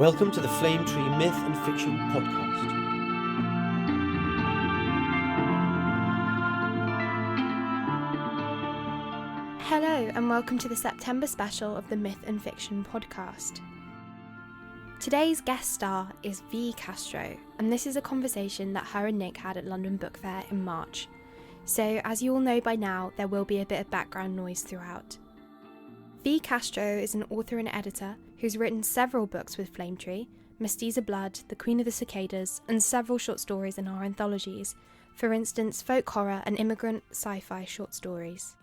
Welcome to the Flame Tree Myth and Fiction Podcast. Hello and welcome to the September special of the Myth and Fiction Podcast. Today's guest star is V. Castro, and this is a conversation that her and Nick had at London Book Fair in March. So, as you all know by now, there will be a bit of background noise throughout. V. Castro is an author and editor who's written several books with Flame Tree, Mestiza Blood, The Queen of the Cicadas, and several short stories in our anthologies, for instance folk horror and immigrant sci-fi short stories.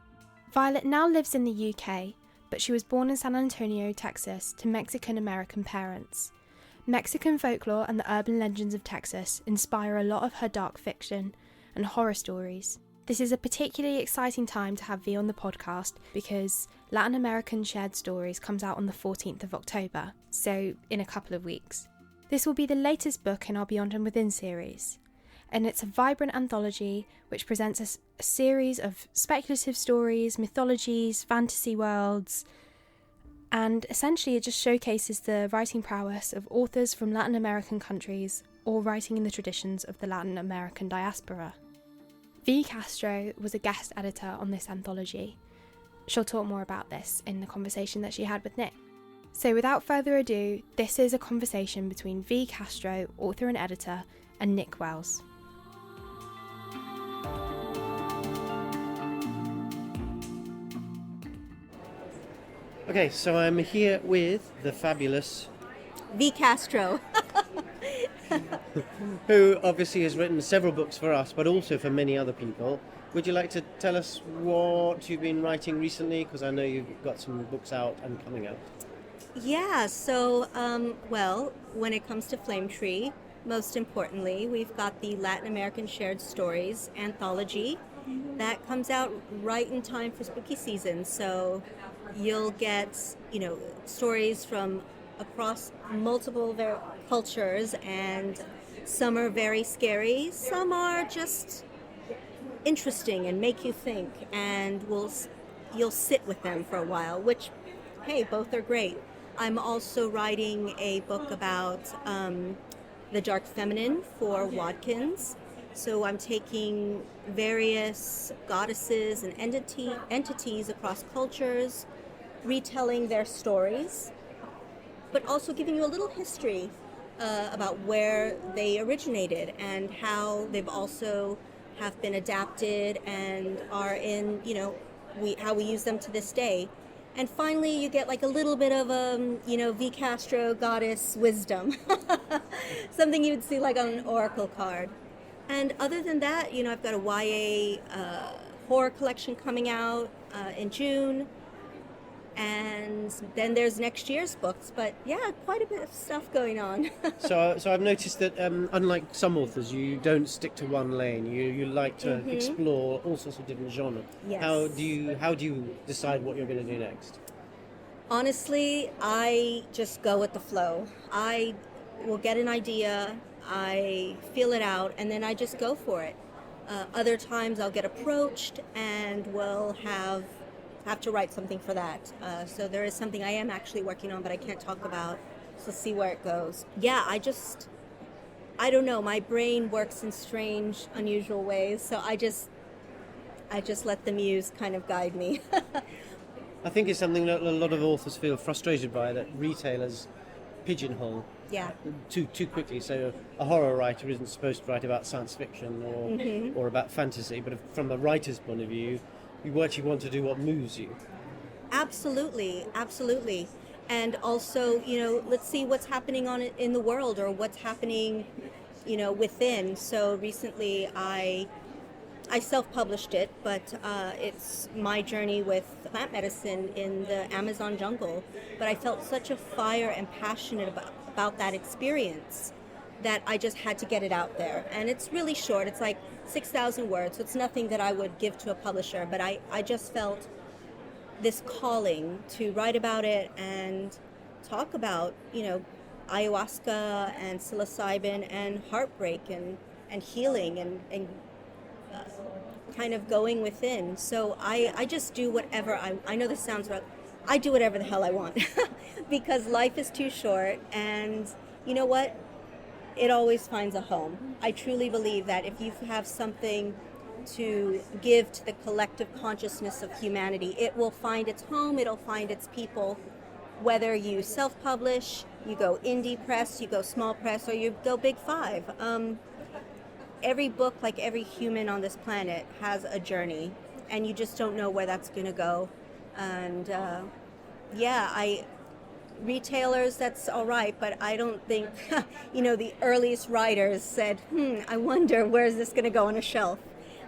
Violet now lives in the UK, but she was born in San Antonio, Texas, to Mexican-American parents. Mexican folklore and the urban legends of Texas inspire a lot of her dark fiction and horror stories. This is a particularly exciting time to have V on the podcast because Latin American Shared Stories comes out on the 14th of October, so in a couple of weeks. This will be the latest book in our Beyond and Within series, and it's a vibrant anthology which presents us a series of speculative stories, mythologies, fantasy worlds, and essentially it just showcases the writing prowess of authors from Latin American countries or writing in the traditions of the Latin American diaspora. V. Castro was a guest editor on this anthology. She'll talk more about this in the conversation that she had with Nick. So without further ado, this is a conversation between V. Castro, author and editor, and Nick Wells. Okay, so I'm here with the fabulous V. Castro. who obviously has written several books for us, but also for many other people. Would you like to tell us what you've been writing recently? Because I know you've got some books out and coming out. Yeah, so, well, when it comes to Flame Tree, most importantly, we've got the Latin American Shared Stories anthology that comes out right in time for spooky season. So you'll get, stories from across multiple cultures, and some are very scary, some are just interesting and make you think, and you'll sit with them for a while, which, hey, both are great. I'm also writing a book about the dark feminine for Watkins. So I'm taking various goddesses and entities across cultures, retelling their stories, but also giving you a little history about where they originated and how they've also have been adapted and are in, how we use them to this day. And finally, you get like a little bit of V. Castro goddess wisdom, something you would see like on an oracle card. And other than that, I've got a YA horror collection coming out in June. And then there's next year's books, but yeah, quite a bit of stuff going on. So I've noticed that unlike some authors, you don't stick to one lane. You like to explore all sorts of different genres. Yes. How do you decide what you're going to do next? Honestly, I just go with the flow. I will get an idea, I feel it out, and then I just go for it. Other times I'll get approached and will have to write something for that. So there is something I am actually working on, but I can't talk about. So see where it goes. Yeah, I don't know. My brain works in strange, unusual ways. So I just let the muse kind of guide me. I think it's something that a lot of authors feel frustrated by, that retailers pigeonhole too quickly. So a horror writer isn't supposed to write about science fiction or about fantasy, but from a writer's point of view, you actually want to do what moves you. Absolutely. And also, let's see what's happening in the world, or what's happening, within. So recently I self-published it, but it's my journey with plant medicine in the Amazon jungle. But I felt such a fire and passionate about that experience that I just had to get it out there. And it's really short. It's like 6,000 words, so it's nothing that I would give to a publisher. But I just felt this calling to write about it and talk about, ayahuasca and psilocybin and heartbreak and healing and kind of going within. So I just do whatever I know this sounds I do whatever the hell I want because life is too short, and you know what? It always finds a home. I truly believe that if you have something to give to the collective consciousness of humanity, it will find its home, it'll find its people, whether you self-publish, you go indie press, you go small press, or you go big five. Every book, like every human on this planet, has a journey, and you just don't know where that's going to go. And retailers, that's all right, but I don't think, the earliest writers said, I wonder where's this going to go on a shelf.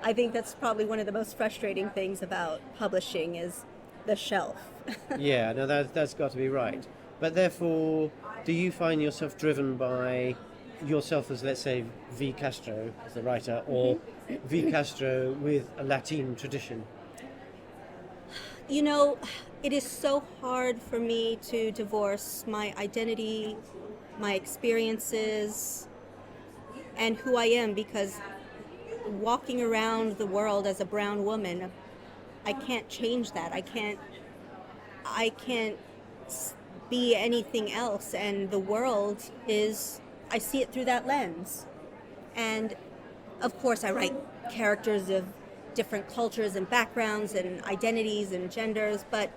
I think that's probably one of the most frustrating things about publishing is the shelf. Yeah, no, that's got to be right. But therefore, do you find yourself driven by yourself as, let's say, V. Castro as the writer, or V. Castro with a Latin tradition? It is so hard for me to divorce my identity, my experiences, and who I am, because walking around the world as a brown woman, I can't change that. I can't be anything else, and the world is, I see it through that lens. And of course I write characters of different cultures and backgrounds and identities and genders, but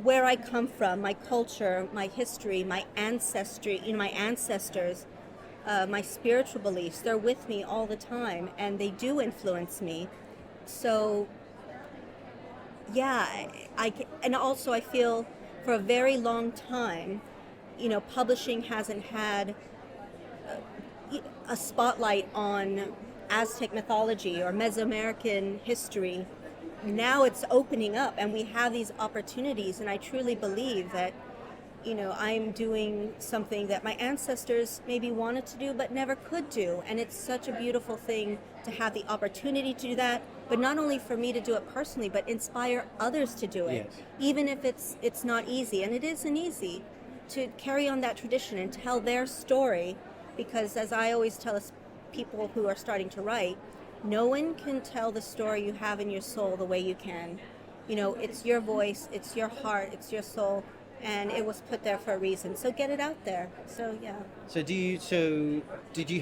where I come from, my culture, my history, my ancestry, my ancestors, my spiritual beliefs, they're with me all the time, and they do influence me. So yeah, and also I feel for a very long time, publishing hasn't had a spotlight on Aztec mythology or Mesoamerican history. Now it's opening up, and we have these opportunities, and I truly believe that, I'm doing something that my ancestors maybe wanted to do but never could do, and it's such a beautiful thing to have the opportunity to do that, but not only for me to do it personally, but inspire others to do it. Yes. Even if it's not easy, and it isn't easy, to carry on that tradition and tell their story, because as I always tell people who are starting to write, no one can tell the story you have in your soul the way you can. It's your voice, it's your heart, it's your soul, and it was put there for a reason. So get it out there. So yeah.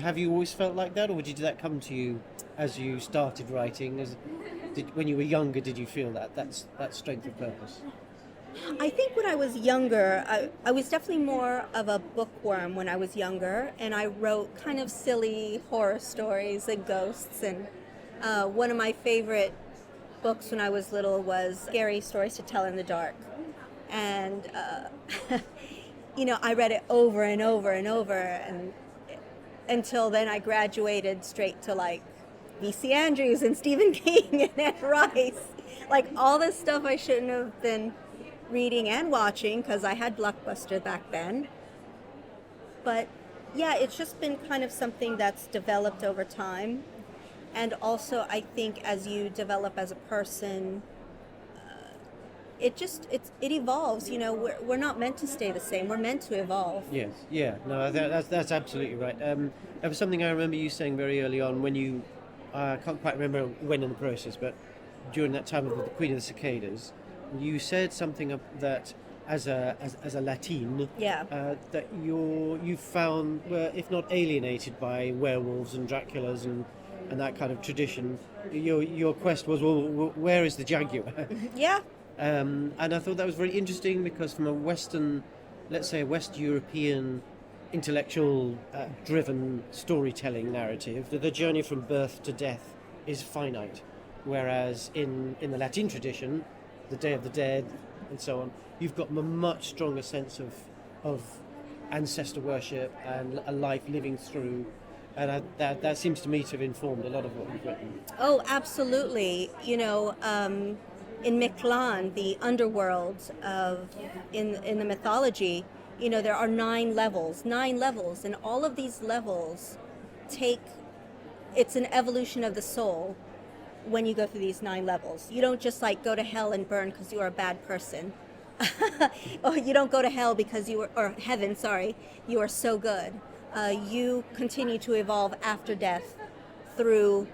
Have you always felt like that, or did that come to you as you started writing? When you were younger, did you feel that strength of purpose? I think when I was younger, I was definitely more of a bookworm when I was younger, and I wrote kind of silly horror stories and ghosts, and one of my favorite books when I was little was Scary Stories to Tell in the Dark. And, I read it over and over and over, and until then I graduated straight to like V.C. Andrews and Stephen King and Anne Rice. Like all this stuff I shouldn't have been reading and watching because I had Blockbuster back then. But yeah, it's just been kind of something that's developed over time. And also I think as you develop as a person, it evolves. We're not meant to stay the same. We're meant to evolve. Yes, yeah, no, that's absolutely right. There was something I remember you saying very early on when you, I can't quite remember when in the process, but during that time of the Queen of the Cicadas, you said something that as a Latin, that you found were, if not alienated by werewolves and Draculas and that kind of tradition, your quest was, well, where is the jaguar? Yeah. And I thought that was very interesting because from a Western, let's say a West European intellectual driven storytelling narrative, the journey from birth to death is finite, whereas in the Latin tradition, the Day of the Dead and so on, you've got a much stronger sense of ancestor worship and a life living through, and that seems to me to have informed a lot of what you've written. Oh, absolutely. In Mictlan, the underworld in the mythology, there are 9 levels, and all of these levels it's an evolution of the soul when you go through these 9 levels. You don't just go to hell and burn because you are a bad person. Or you don't go to hell because or heaven, sorry, you are so good. You continue to evolve after death through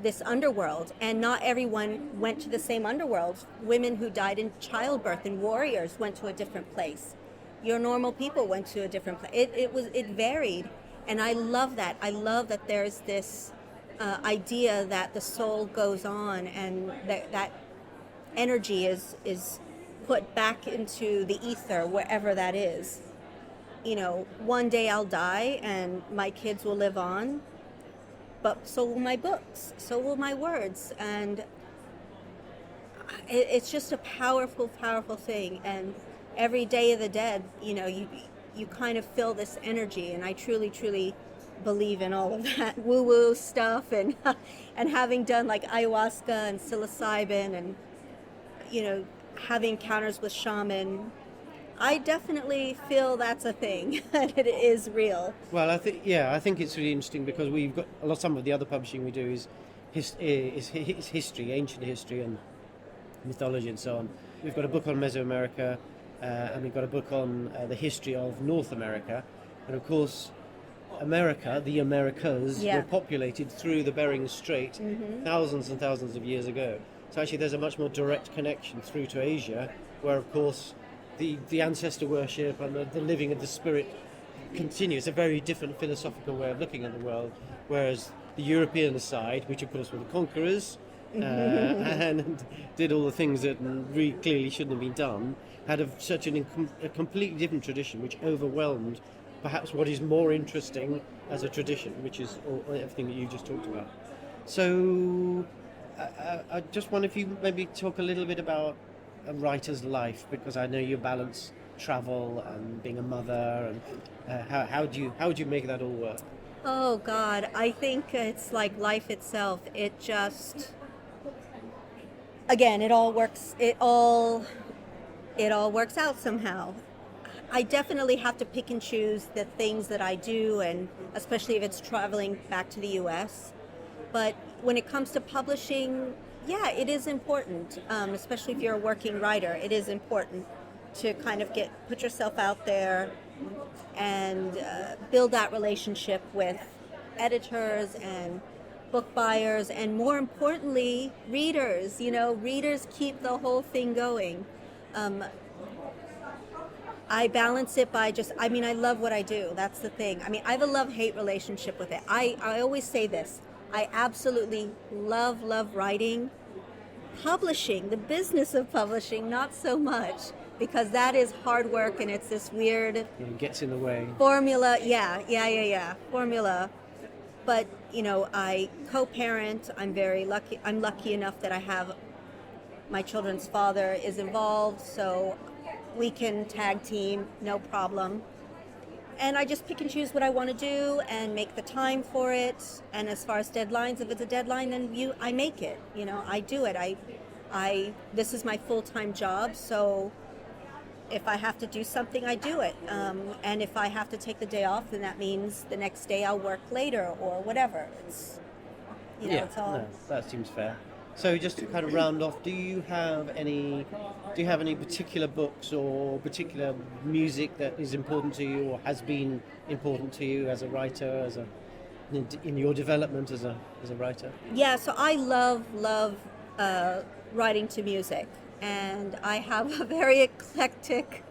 this underworld, and not everyone went to the same underworld. Women who died in childbirth and warriors went to a different place. Your normal people went to a different place. It varied, and I love that. I love that there's this idea that the soul goes on, and that energy is put back into the ether, wherever that is. You know, one day I'll die and my kids will live on, but so will my books, so will my words, and it's just a powerful, powerful thing. And every Day of the Dead, you know, you kind of feel this energy, and I truly, truly believe in all of that woo-woo stuff, and and having done like ayahuasca and psilocybin, and you know, having encounters with shaman, I definitely feel that's a thing and it is real. Well, I think it's really interesting because we've got some of the other publishing we do is history, ancient history and mythology and so on. We've got a book on Mesoamerica, and we've got a book on the history of North America, and of course America, the Americas, were populated through the Bering Strait thousands and thousands of years ago. So actually there's a much more direct connection through to Asia, where of course the ancestor worship and the living of the spirit continue. It's a very different philosophical way of looking at the world, whereas the European side, which of course were the conquerors, and did all the things that really clearly shouldn't have been done, had a completely different tradition, which overwhelmed perhaps what is more interesting as a tradition, which is everything that you just talked about. So I just wonder if you maybe talk a little bit about a writer's life, because I know you balance travel and being a mother, and how do you make that all work? Oh God, I think it's like life itself. It just, again, it all works out somehow. I definitely have to pick and choose the things that I do, and especially if it's traveling back to the US. But when it comes to publishing, yeah, it is important, especially if you're a working writer. It is important to kind of put yourself out there and build that relationship with editors and book buyers, and more importantly, readers. You know, readers keep the whole thing going. I balance it by I love what I do. That's the thing. I mean, I have a love-hate relationship with it. I always say this. I absolutely love writing. Publishing, the business of publishing, not so much, because that is hard work, and it's this weird... It gets in the way. Formula, formula. But, you know, I co-parent. I'm very lucky. I'm lucky enough that I have... My children's father is involved, so we can tag team, no problem. And I just pick and choose what I want to do and make the time for it. And as far as deadlines, if it's a deadline, then I make it. You know, I do it. This is my full-time job, so if I have to do something, I do it. And if I have to take the day off, then that means the next day I'll work later or whatever. It's, it's all... No, that seems fair. So just to kind of round off, do you have any particular books or particular music that is important to you or has been important to you as a writer, in your development as a writer? Yeah, so I love writing to music, and I have a very eclectic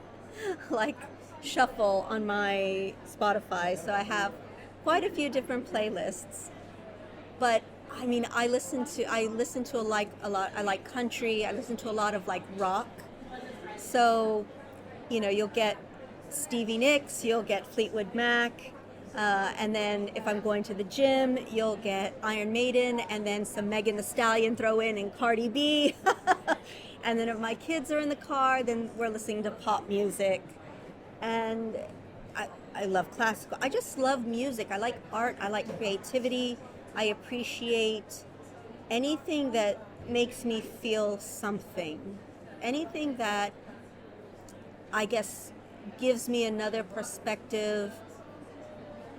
shuffle on my Spotify. So I have quite a few different playlists, but I mean, I listen to a lot. I like country. I listen to a lot of rock. So, you know, you'll get Stevie Nicks, you'll get Fleetwood Mac, and then if I'm going to the gym, you'll get Iron Maiden, and then some Megan Thee Stallion throw in and Cardi B. And then if my kids are in the car, then we're listening to pop music. And I love classical. I just love music. I like art. I like creativity. I appreciate anything that makes me feel something. Anything that, I guess, gives me another perspective,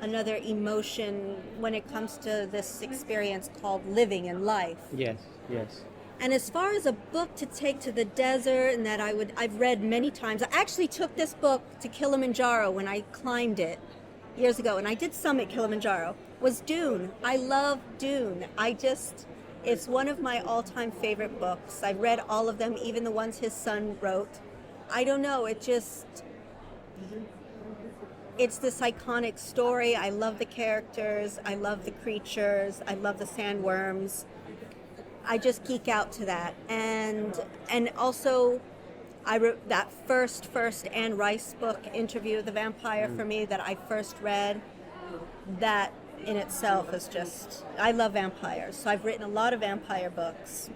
another emotion when it comes to this experience called living in life. Yes. And as far as a book to take to the desert, and that I've read many times. I actually took this book to Kilimanjaro when I climbed it years ago, and I did summit Kilimanjaro, was Dune. I love Dune. It's one of my all-time favorite books. I've read all of them, even the ones his son wrote. I don't know, it's this iconic story. I love the characters, I love the creatures, I love the sandworms. I just geek out to that. And also, I wrote that first Anne Rice book, Interview with the Vampire, for me, that I first read. That in itself is just, I love vampires, so I've written a lot of vampire books.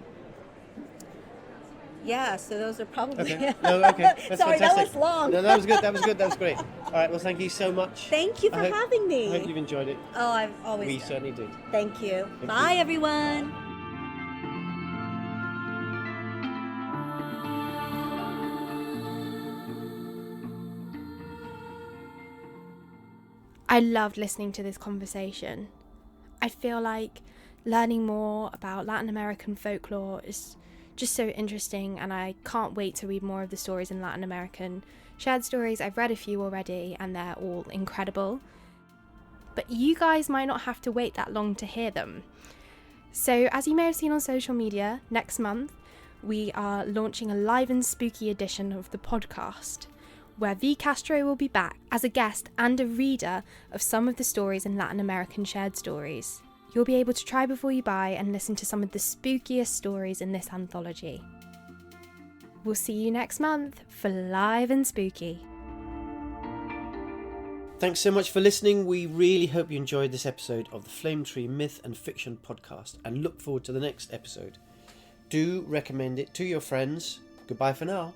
Yeah, so those are probably... Okay. No, okay. That's Sorry, fantastic. that was long. No, that was good. That was great. All right, well, thank you so much. Thank you for having me. I hope you've enjoyed it. Oh, I've always We done. certainly did. Thank you. Thank Bye, you. everyone. I loved listening to this conversation. I feel like learning more about Latin American folklore is just so interesting, and I can't wait to read more of the stories in Latin American shared stories. I've read a few already and they're all incredible. But you guys might not have to wait that long to hear them. So as you may have seen on social media, next month we are launching a live and spooky edition of the podcast, where V. Castro will be back as a guest and a reader of some of the stories in Latin American shared stories. You'll be able to try before you buy and listen to some of the spookiest stories in this anthology. We'll see you next month for Live and Spooky. Thanks so much for listening. We really hope you enjoyed this episode of the Flame Tree Myth and Fiction podcast and look forward to the next episode. Do recommend it to your friends. Goodbye for now.